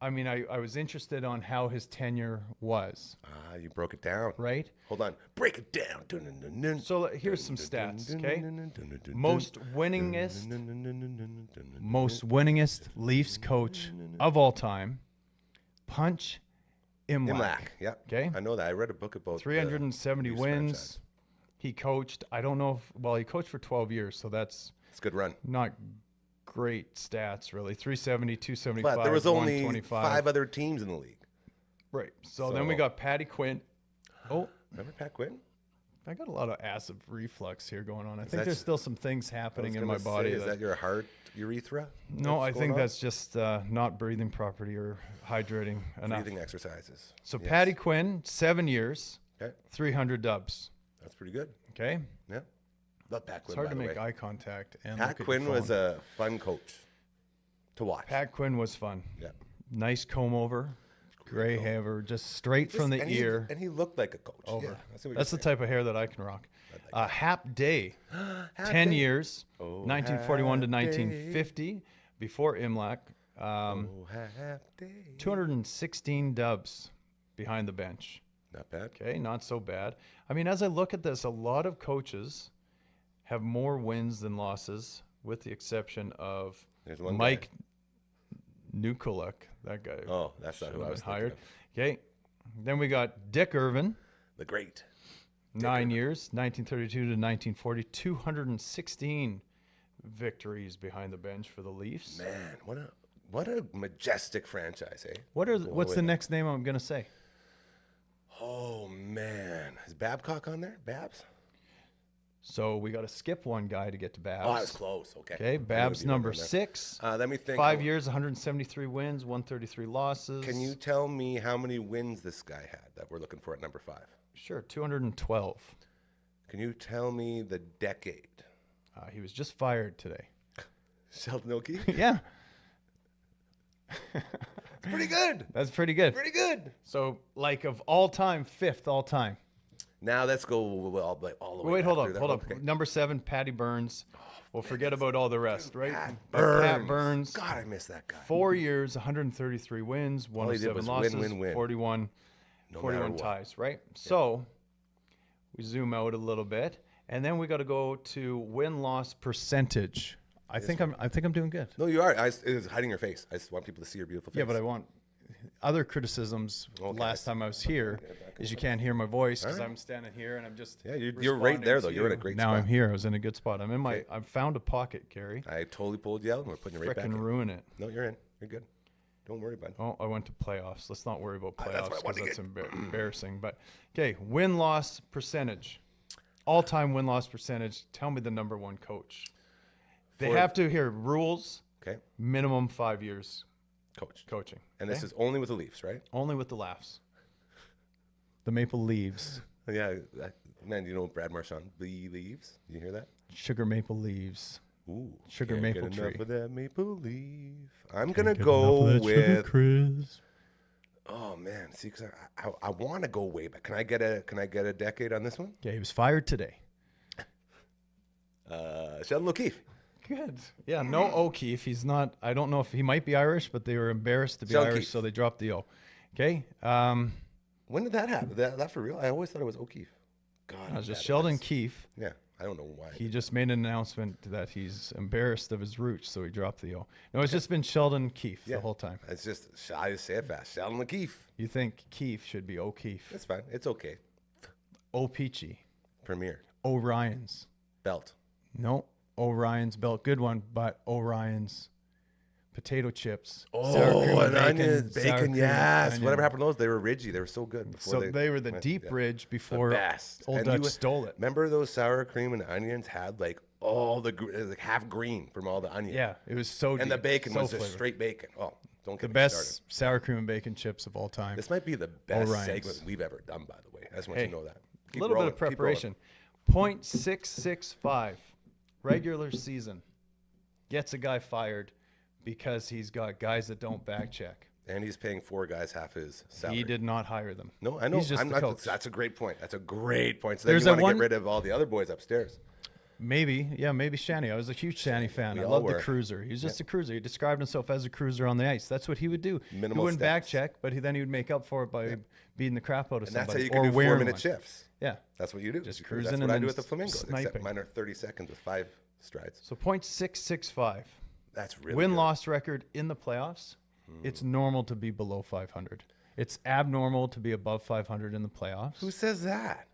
was interested on how his tenure was, You broke it down. right? Hold on. Break it down. Dun, dun, dun, dun. So here's some stats, okay? Dun, dun, dun, dun, Most dun, winningest, dun, dun, dun, dun, dun, dun, dun. most winningest Leafs coach of all time, Punch Imlach. Imlach. Yeah. Okay. I know that. I read a book about 370 Leafs wins. franchise. He coached. I don't know if he coached for 12 years, so that's It's a good run. not great stats really. 370, 275, But there was only 125. 5 other teams in the league. Right. So then we So- got Patty Quinn. Oh, Remember Pat Quinn? I got a lot of acid reflux here going on. I think that- there's still some things happening in my body. Is that your heart urethra? No, I going think on? that's just not breathing properly or hydrating enough. breathing exercises. So Yes. Patty Quinn, 7 years, Okay. 300 dubs. That's pretty good. Okay. Yeah. Love Pat Quinn. It's hard by to the make way. eye contact. And Pat look at Quinn your was phone. a fun coach to watch. Pat Quinn was fun. Yeah. Nice comb over, gray hair, just straight from the and ear and he looked like a coach. over. Yeah, I see what That's the you're saying. type of hair that I can rock. Hap Day, 10 years, Oh, 1941 to Hap 1950, before Imlach. Oh, Hap Day. 216 dubs behind the bench. Not bad. Okay, not so bad. I mean, as I look at this, a lot of coaches have more wins than losses, with the exception of There's one Mike Nukuluk, that guy. Oh, that's not who I was thinking hired. of. Okay, then we got Dick Irvin, The great. 9 years, 1932 to 1940, 216 victories behind the bench for the Leafs. Man, what a majestic franchise, eh? What's the next name I'm gonna say? Oh man. Is Babcock on there? Babs? So we got to skip one guy to get to Babs. Oh, that's close. Okay. Okay, Babs number 6. Let me think. 5 years, 173 wins, 133 losses. Can you tell me how many wins this guy had that we're looking for at number 5? Sure, 212. Can you tell me the decade? He was just fired today. Sheldon O'Keefe? Yeah, Pretty good. that's pretty good. Pretty good. So, like of all time, 5th all time. Now let's go all the way. Wait, back hold through on, that. hold on. Okay. Number 7, Patty Burns. We'll forget about all the rest, right? Pat Pat Burns. God, I miss that guy. 4 years, 133 wins, All he did 107 was losses, win. 41, No 41 matter what. ties, right? So we zoom out a little bit, and then we got to go to win-loss percentage. I think I'm doing good. No, you are. It was hiding your face. I just want people to see your beautiful face. Yeah, but I want other criticisms. Okay. Last time I was here is you can't hear my voice because I'm standing here and I'm just Yeah, you're right there, though. responding You're in to a great now spot. I'm here. I was in a good spot. I'm in my. Okay. I've found a pocket, Gary. I totally pulled you out, and we're putting you right back Frickin' in. ruin it. No, you're in. You're good. Don't worry, bud. Oh, I went to playoffs. Let's not worry about That's playoffs what I wanted because to that's embarrassing. But okay, win-loss percentage, all-time win-loss percentage. Tell me the number one coach. They For- have to hear rules. Okay, Minimum 5 years coach. coaching. And this okay? is only with the Leafs, right? Only with the laughs. The Maple Leaves, Yeah, man. You know Brad Marchand, the Leaves. You hear that? sugar maple leaves. Ooh, Sugar can't maple get enough tree. of that maple leaf. I'm gonna Get enough go of that sugar with. crisp. Oh man, see, 'cause I want to go way back. Can I get a decade on this one? Yeah, he was fired today. Sheldon O'Keefe. Good. Yeah, no O'Keefe. He's not. I don't know if he might be Irish, but they were embarrassed to be Sheldon Irish, Keefe. so they dropped the O. Okay. When did that happen? That for real? I always thought it was O'Keefe. God, It I'm was just bad at Sheldon this. Keefe. Yeah, I don't know why. He just made an announcement that he's embarrassed of his roots, so he dropped the O. No, it's just been Sheldon Keefe the whole time. It's just I just say it fast. Sheldon O'Keefe. You think Keefe should be O'Keefe. It's fine. It's okay. O'Peachy. Premier Orion's. belt. No, Orion's belt. Good one, but Orion's potato chips. Oh, sour cream and onions, sour bacon. cream, Yes. onion. Whatever happened to those? They were ridgy. They were so good. Before So they were the went- deep yeah. ridge The before best. Old And Dutch you- stole it. Remember those sour cream and onions had like all the like half green from all the onion. Yeah, it was so And the deep, bacon so was just flavored. straight bacon. Oh, don't get The me best started. sour cream and bacon chips of all time. This might be the best Orion's. segment we've ever done, by the way. I just want Hey, you to know that. A Keep little rolling, bit of keep rolling. preparation. 0.665 regular season gets a guy fired because he's got guys that don't back check. And he's paying 4 guys half his salary. He did not hire them. No, I know. He's just I'm the not. coach. That's a great point. That's a great point. So then There's you that want to one- get rid of all the other boys upstairs. Maybe, yeah, maybe Shanny. I was a huge Shanny fan. We I all loved were. the cruiser. He was just a cruiser. He described himself as a cruiser on the ice. That's what he would do. Minimal he wouldn't back steps. check, but then he would make up for it by beating the crap out of And that's somebody how you can or do wearing 4-minute one. shifts. Yeah. That's what you do. Just That's cruising what and I then do at the Flamingos. Except sniping. mine are 30 seconds with 5 strides. So 0.665. That's really Win-loss record in the playoffs. It's normal to be below 500. It's abnormal to be above 500 in the playoffs. Who says that?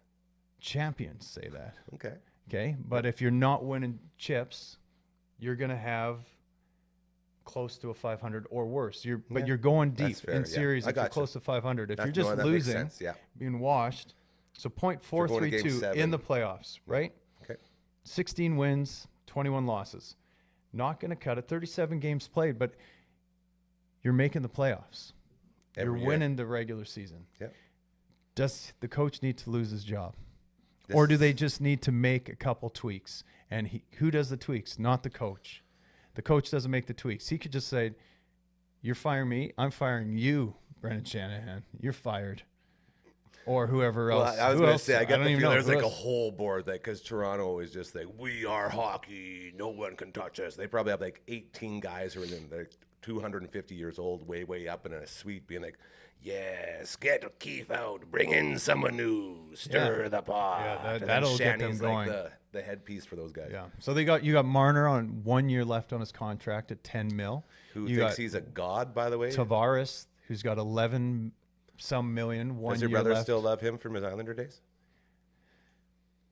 Champions say that. Okay. Okay, but if you're not winning chips, you're gonna have close to a 500 or worse. But you're going that's deep fair, in yeah. series I if you're gotcha. close to 500. If That's- you're just no, that makes losing, sense, yeah. being washed, so going to game 0.432 7. in the playoffs, right? Okay. 16 wins, 21 losses. Not gonna cut it. 37 games played, but you're making the playoffs. Every You're year. winning the regular season. Yeah. Does the coach need to lose his job? This Or do is- they just need to make a couple tweaks? And who does the tweaks? Not the coach. The coach doesn't make the tweaks. He could just say, "You're firing me. I'm firing you, Brendan Shanahan. You're fired." Or whoever Well, else. I was Who going to else? say, I get don't the even feeling know. there's Who like a else? whole board that because Toronto is just like, we are hockey. No one can touch us. They probably have like 18 guys who are in like 250 years old, way up in a suite being like, yes, get Keith out. Bring in someone new. Stir the pot. Yeah, And then that'll get them Shanny's like going. the headpiece for those guys. Yeah. So you got Marner on 1 year left on his contract at 10 mil. Who you thinks got he's a god, by the way? Tavares, who's got 11 some million. 1 Does year your brother left. still love him from his Islander days?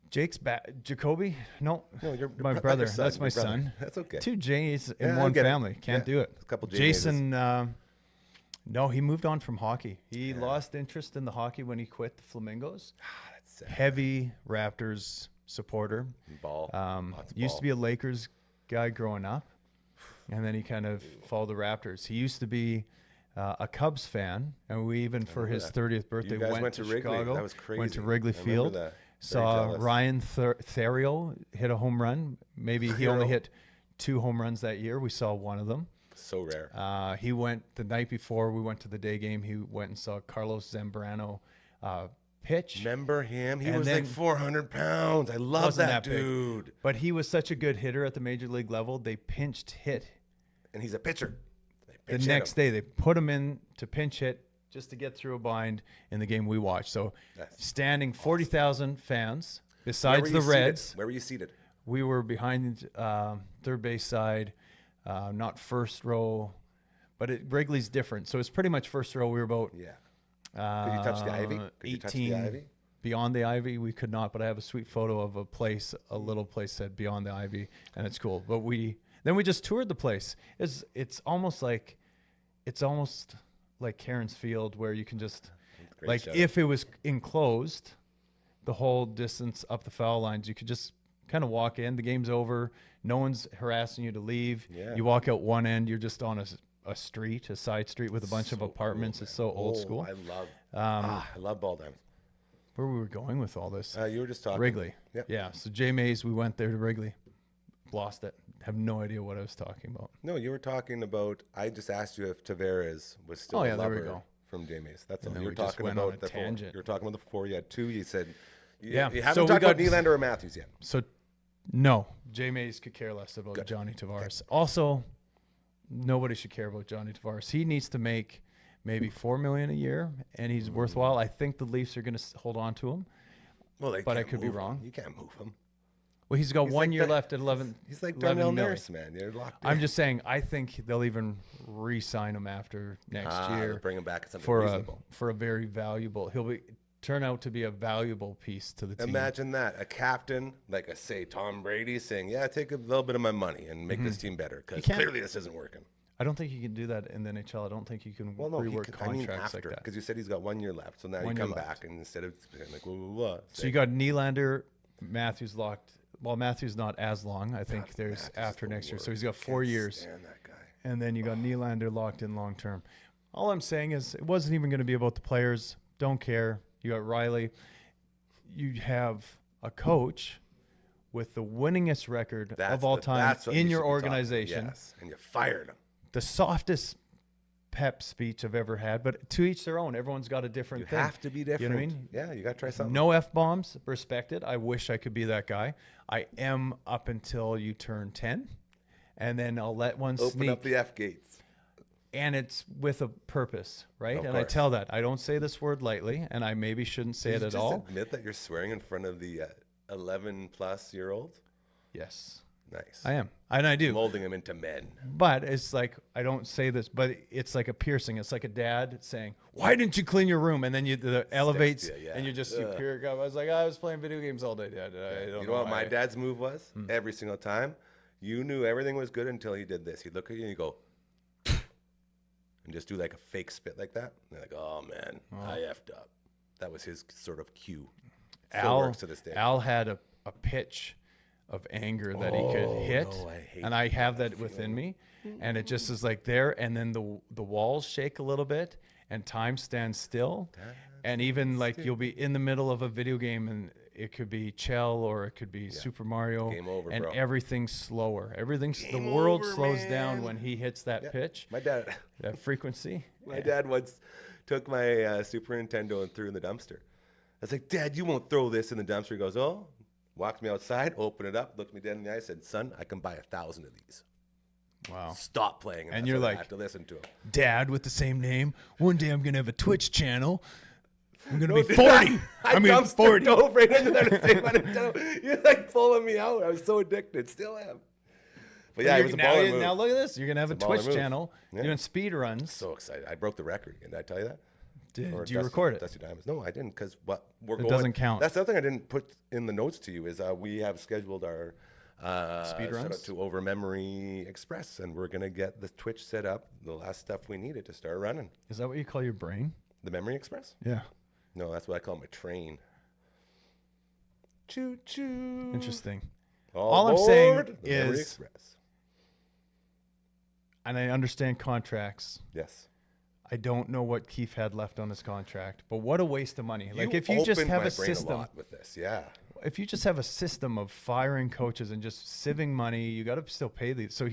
Jake's back. Jacoby? No, No, your my your brother. son, That's my your brother. son. That's okay. 2 J's in Yeah, I one get it. family. Can't Yeah, do it. a couple J Jason No, he moved on from hockey. He lost interest in the hockey when he quit the Flamingos. That's sad. Heavy Raptors supporter. Ball. Used to be a Lakers guy growing up, and then he kind of followed the Raptors. He used to be a Cubs fan, and we even for his 30th birthday You guys went to to Wrigley. Chicago. That was crazy. Went to Wrigley I remember Field. that. Very Saw jealous. Ryan Theriot hit a home run. Maybe he only hit 2 home runs that year. We saw one of them. So rare. He went the night before we went to the day game. He went and saw Carlos Zambrano pitch. Remember him? He And was then- like 400 pounds. I love Wasn't that that big. dude. But he was such a good hitter at the major league level. They pinched hit. And he's a pitcher. They The pinch hit next him. day, they put him in to pinch hit just to get through a bind in the game we watched. So That's standing 40,000 fans Where besides were the you seated? Reds. Where were you seated? We were behind third base side, not first row, but Wrigley's different. So it's pretty much first row. We were about Yeah. Could you touch the ivy? Could you touch the 18 ivy? beyond the ivy. We could not, but I have a sweet photo of a place, a little place said beyond the ivy, and it's cool. But we just toured the place. It's almost like Karen's Field, where you can just Great like show. if it was enclosed, the whole distance up the foul lines, you could just kind of walk in. The game's over. No one's harassing you to leave. Yeah. You walk out one end. You're just on a side street with a bunch of So apartments. cool, It's so old Oh, school. I love ball diamonds. Where we were going with all this? You were just talking. Wrigley. Yep. Yeah. So Jay Mays, we went there to Wrigley. Lost it. Have no idea what I was talking about. No, you were talking about. I just asked you if Tavares was still Oh, a yeah, there we lover go. from Jamies. That's And all. then You were we just talking went on about a the four. tangent. You were talking about the 4. You had 2. You said. Yeah, You so haven't we talked about got- Nylander or Matthews yet. So, no, Jay Mays could care less about Good. Johnny Tavares. Also, nobody should care about Johnny Tavares. He needs to make maybe $4 million a year, and he's worthwhile. I think the Leafs are going to hold on to him. Well, they But I can't could be move him. wrong. You can't move him. Well, he's got He's 1 like year the- left at 11. He's like 11 Darnell million. Nurse, man. You're locked in. I'm just saying, I think they'll even re-sign him after next year they'll bring him back at something for reasonable. a very valuable. He'll turn out to be a valuable piece to the team. Imagine that. A captain, like say Tom Brady, saying, yeah, take a little bit of my money and make this team better because can't- clearly this isn't working. I don't think you can do that in the NHL. I don't think you can Well, no, rework I mean contracts after, like that. because you said he's got 1 year left. So now 1 you year come left. back and instead of saying like, blah, blah, blah, So say, you got Nylander, Matthews locked. Well, Matthews not as long. I think there's Matthews is after the next year. So worst. he's got I 4 can't years. stand that guy. And then you got Nylander locked in long term. All I'm saying is it wasn't even going to be about the players. Don't care. You got Riley. You have a coach with the winningest record of all time that's what in you your should be talking- organization. Yes, and you fired him. The softest pep speech I've ever had, but to each their own. Everyone's got a different You thing. have to be different. You know what I mean? Yeah, you got to try something. No F-bombs, respected. I wish I could be that guy. I am up until you turn 10, and then I'll let one Open sneak. up the F gates. And it's with a purpose, right? Of And I course. tell that. I don't say this word lightly, and I maybe shouldn't say Did it you at just all. admit that you're swearing in front of the 11-plus-year-olds? Yes, Nice. I am. And I do. Molding them into men. But it's like, I don't say this, but it's like a piercing. It's like a dad saying, why didn't you clean your room? And then the elevates, to you, yeah. and you peer up. I was like, I was playing video games all day, Dad. I don't You know what my why." dad's move was? Every single time, you knew everything was good until he did this. He'd look at you and he'd go, and just do like a fake spit like that. And you're like, oh man, I effed up. That was his sort of cue. Still works to this day. Al had a pitch of anger that he could hit, no, I hate and I have that within me, and it just is like there, and then the walls shake a little bit, and time stands still, and even like you'll be in the middle of a video game, and it could be Chell or it could be Super Mario, Game over, and bro. everything's slower. The Game world over, slows man. down when he hits that pitch, My dad, that frequency. my dad once took my Super Nintendo and threw it in the dumpster. I was like, Dad, you won't throw this in the dumpster. He goes, oh. Walked me outside, opened it up, looked me dead in the eye, said, son, I can buy 1,000 of these. Wow. Stop playing. And that's you're what I like- have to listen to him. Dad with the same name. One day I'm gonna have a Twitch channel. I'm gonna be 40. I'm gonna be 40. Dove right into there to save my Nintendo. You're like pulling me out. I was so addicted. Still am. But yeah, it was a baller move. Now look at this. You're gonna have a It's a baller Twitch move. channel Yeah. doing speed runs. So excited. I broke the record. Did I tell you that? Or Did you record it? Dusty Diamonds. No, I didn't, because what we're It going. doesn't count. That's the other thing I didn't put in the notes to you is we have scheduled our Speed Shout out runs? to Over Memory Express, and we're gonna get the Twitch set up. The last stuff we needed to start running. Is that what you call your brain? The Memory Express? Yeah. No, that's what I call my train. Choo choo. Interesting. All I'm saying aboard the Memory is- Express. And I understand contracts. Yes. I don't know what Keefe had left on his contract, but what a waste of money. Like if you opened just have my a brain system, lot with this, yeah. if you just have a system of firing coaches and just sieving money, you got to still pay these. So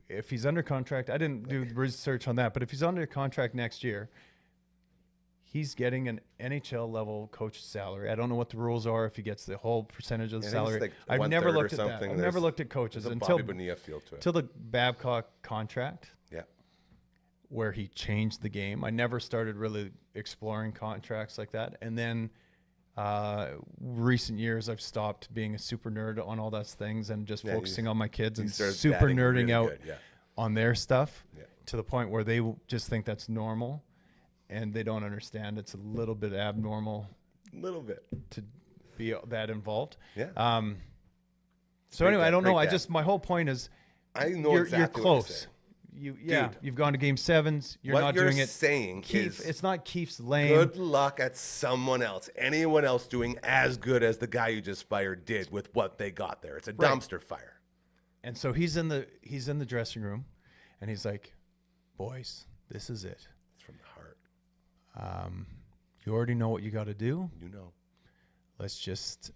if he's under contract, I didn't do research on that, but if he's under contract next year, he's getting an NHL level coach salary. I don't know what the rules are if he gets the whole percentage of the I think it's salary. like I've never 1/3 or looked at that. something. I've There's- never looked at coaches There's a until Bobby Bonilla feel to it. the Babcock contract Yeah. where he changed the game. I never started really exploring contracts like that. And then recent years, I've stopped being a super nerd on all those things and just Yeah, focusing on my kids and started super batting nerding really out good, yeah. on their stuff Yeah. to the point where they just think that's normal and they don't understand it's a little bit abnormal A little bit. to be that involved. Yeah. So Great anyway, I dad, don't know. great dad. My whole point is I know you're exactly what you're close. saying. You've Dude. gone to game sevens. You're What not you're doing it. saying Keefe, is it's not Keefe's lane. good luck at someone else, anyone else doing as good as the guy you just fired did with what they got there. It's a Right. dumpster fire. And so he's in the dressing room, and he's like, "Boys, this is it. It's from the heart. You already know what you got to do. You know. Let's just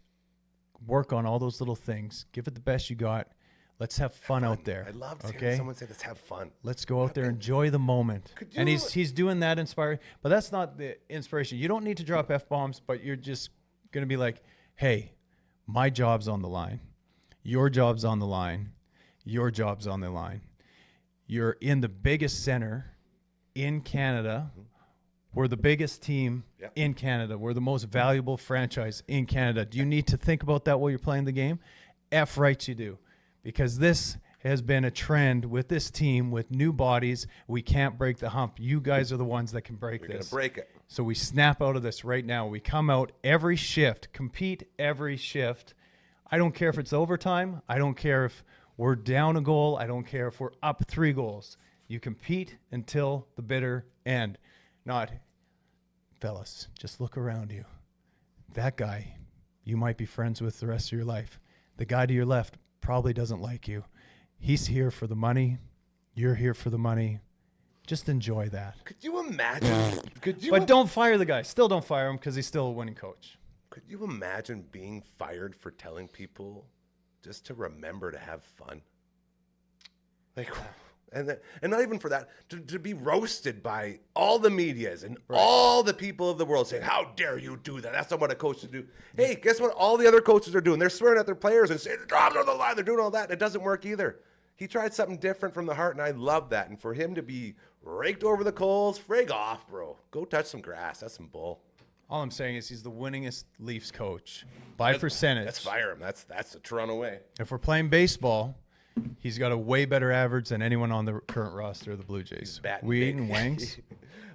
work on all those little things. Give it the best you got. Let's have fun out there. I love okay? hearing someone say, let's have fun. Let's go out there, enjoy the moment." Could And you- he's doing that inspiring, but that's not the inspiration. You don't need to drop F-bombs, but you're just going to be like, "Hey, my job's on the line. Your job's on the line. Your job's on the line. You're in the biggest center in Canada. We're the biggest team Yeah. in Canada. We're the most valuable franchise in Canada. Do you need to think about that while you're playing the game? F right you do. Because this has been a trend with this team, with new bodies. We can't break the hump. You guys are the ones that can break You're going this. to break it. So we snap out of this right now. We come out every shift, compete every shift. I don't care if it's overtime. I don't care if we're down a goal. I don't care if we're up 3 goals. You compete until the bitter end. Not, fellas, just look around you. That guy you might be friends with the rest of your life. The guy to your left probably doesn't like you. He's here for the money. You're here for the money. Just enjoy that. Could you imagine? But don't fire the guy. Still don't fire him because he's still a winning coach. Could you imagine being fired for telling people just to remember to have fun? Like, and not even for that, to be roasted by all the medias and all the people of the world saying, "How dare you do that? That's not what a coach should do." Hey, guess what? All the other coaches are doing? They're swearing at their players and saying, "The job's on the line." They're doing all that. It doesn't work either. He tried something different from the heart, and I love that. And for him to be raked over the coals, frig off, bro. Go touch some grass. That's some bull. All I'm saying is he's the winningest Leafs coach by percentage. Let's fire him. That's the Toronto way. If we're playing baseball, he's got a way better average than anyone on the current roster of the Blue Jays. batting We big. eating wings?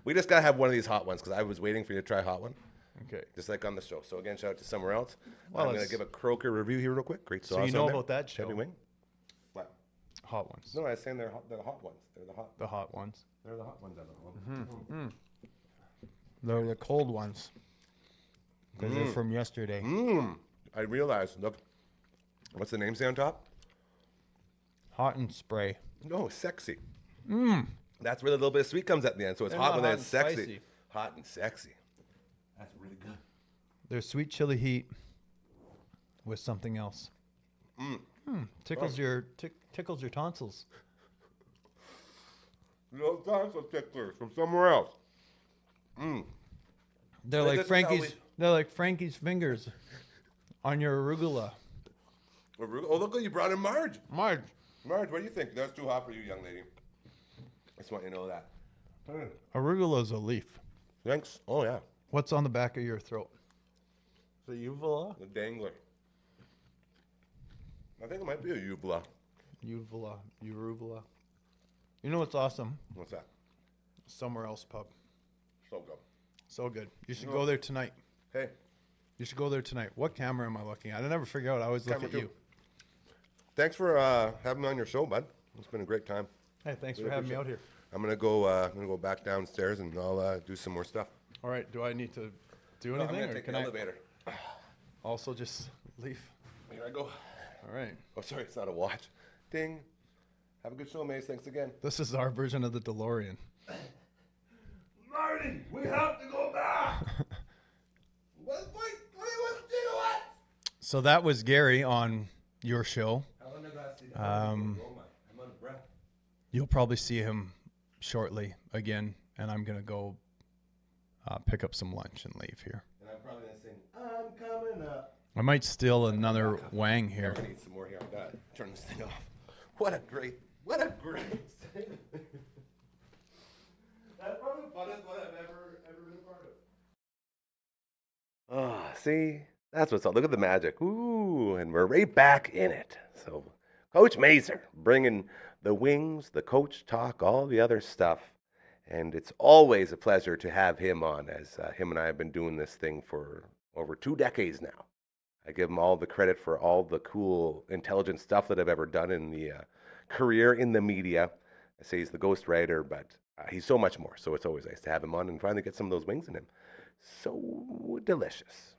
We just gotta have one of these hot ones because I was waiting for you to try hot one, Okay. just like on the show. So again, shout out to Somewhere Else. Well, I'm gonna it's- give a Croaker review here real quick. Great sauce. you know on there. about that Chevy show. wing. What? Hot ones. No, I was saying they're the hot ones. They're the hot. The hot ones. They're the hot ones. I don't know. They're the cold ones. Because they're from yesterday. I realized. Look, what's the name say on top? Hot and spray. No, sexy. That's where the little bit of sweet comes at the end. So it's They're hot, not but then hot it's and sexy. spicy. Hot and sexy. That's really good. There's sweet chili heat with something else. Tickles your tonsils. No tonsil ticklers from Somewhere Else. They're Like, like this is how Frankie's. we- They're like Frankie's fingers on your arugula. Oh, look, you brought in Marge. Marge. Marge, what do you think? That's too hot for you, young lady. I just want you to know that. Arugula is a leaf. Thanks. Oh, yeah. What's on the back of your throat? The uvula. The dangler. I think it might be a uvula. Uvula. Uruvula. You know what's awesome? What's that? Somewhere Else pub. So good. So good. You should go there tonight. Hey, You should go there tonight. What camera am I looking at? I never figure out. I always look Camera at two. you. thanks for having me on your show, bud. It's been a great time. Hey, thanks for having me out here. I'm gonna go back downstairs and I'll do some more stuff. All right, do I need to do I'm anything, gonna or take can the I elevator. also just leave? Here I go. All right. Oh, sorry, it's not a watch. Ding. Have a good show, Mace. Thanks again. This is our version of the DeLorean. Marty, we have to go back. What? So that was Gary on your show. You'll probably see him shortly again, and I'm going to go pick up some lunch and leave here. And I'm probably going to sing, I'm coming up. I might steal another wang here. I need some more here. I got to turn this thing off. What a great That's probably the funnest one I've ever been a part of. Oh, see? That's what's up. Look at the magic. Ooh, and we're right back in it. So, Coach Mazer bringing the wings, the coach talk, all the other stuff. And it's always a pleasure to have him on, as him and I have been doing this thing for over 2 decades now. I give him all the credit for all the cool, intelligent stuff that I've ever done in the career in the media. I say he's the ghostwriter, but he's so much more. So it's always nice to have him on and finally get some of those wings in him. So delicious.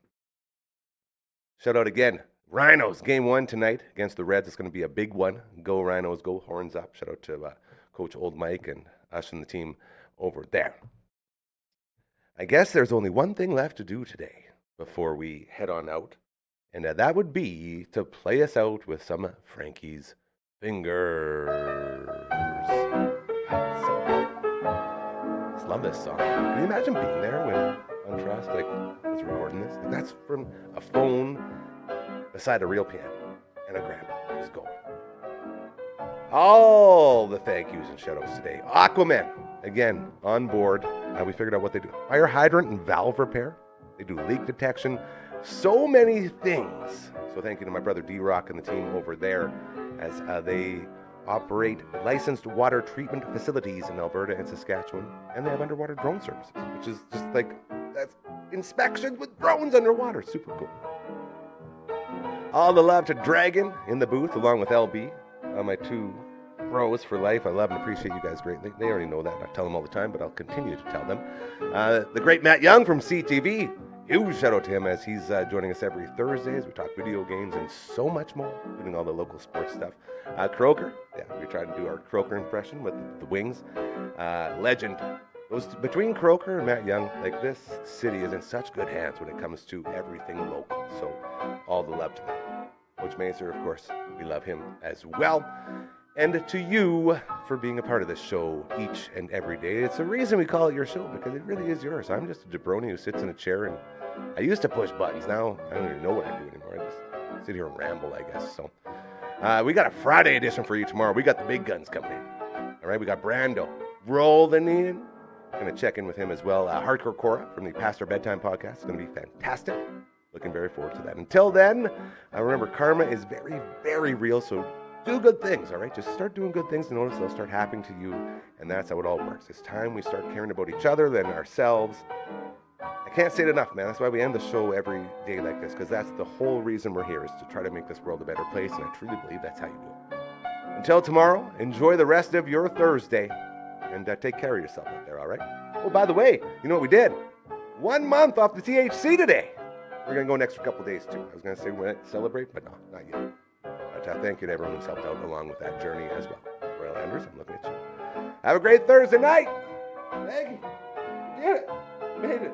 Shout out again. Rhinos, game 1 tonight against the Reds. It's going to be a big one. Go Rhinos, go horns up. Shout out to Coach Old Mike and us and the team over there. I guess there's only one thing left to do today before we head on out, and that would be to play us out with some Frankie's Fingers. Just love this song. Can you imagine being there when On Trust was recording this? That's from a phone beside a real piano and a grandpa just going. All the thank yous and shout outs today. Aquaman, again, on board. We figured out what they do. Fire hydrant and valve repair. They do leak detection. So many things. So thank you to my brother D-Rock and the team over there as they operate licensed water treatment facilities in Alberta and Saskatchewan. And they have underwater drone services, which is just like, that's inspections with drones underwater. Super cool. All the love to Dragon in the booth along with LB. My 2 bros for life. I love and appreciate you guys greatly. They already know that. I tell them all the time, but I'll continue to tell them. The great Matt Young from CTV. Huge shout out to him as he's joining us every Thursday as we talk video games and so much more, including all the local sports stuff. Croker. Yeah, we tried to do our Croker impression with the wings. Legend. Between Croker and Matt Young, like, this city is in such good hands when it comes to everything local. So all the love to them. Coach Mazer, of course, we love him as well. And to you for being a part of this show each and every day. It's the reason we call it your show, because it really is yours. I'm just a jabroni who sits in a chair, and I used to push buttons. Now I don't even know what I do anymore. I just sit here and ramble, I guess. So we got a Friday edition for you tomorrow. We got the big guns coming in. All right, we got Brando rolling in. Going to check in with him as well. Hardcore Cora from the Pastor Bedtime Podcast. It's going to be fantastic. Looking very forward to that. Until then, remember, karma is very, very real, so do good things, all right? Just start doing good things and notice they'll start happening to you, and that's how it all works. It's time we start caring about each other than ourselves. I can't say it enough, man. That's why we end the show every day like this, because that's the whole reason we're here, is to try to make this world a better place, and I truly believe that's how you do it. Until tomorrow, enjoy the rest of your Thursday, and take care of yourself out there, all right? Oh, by the way, you know what we did? 1 month off the THC today. We're going to go an extra couple days, too. I was going to say we might celebrate, but no, not yet. But thank you to everyone who's helped out along with that journey as well. Royal Anders, I'm looking at you. Have a great Thursday night. Thank you. Did it. Made it.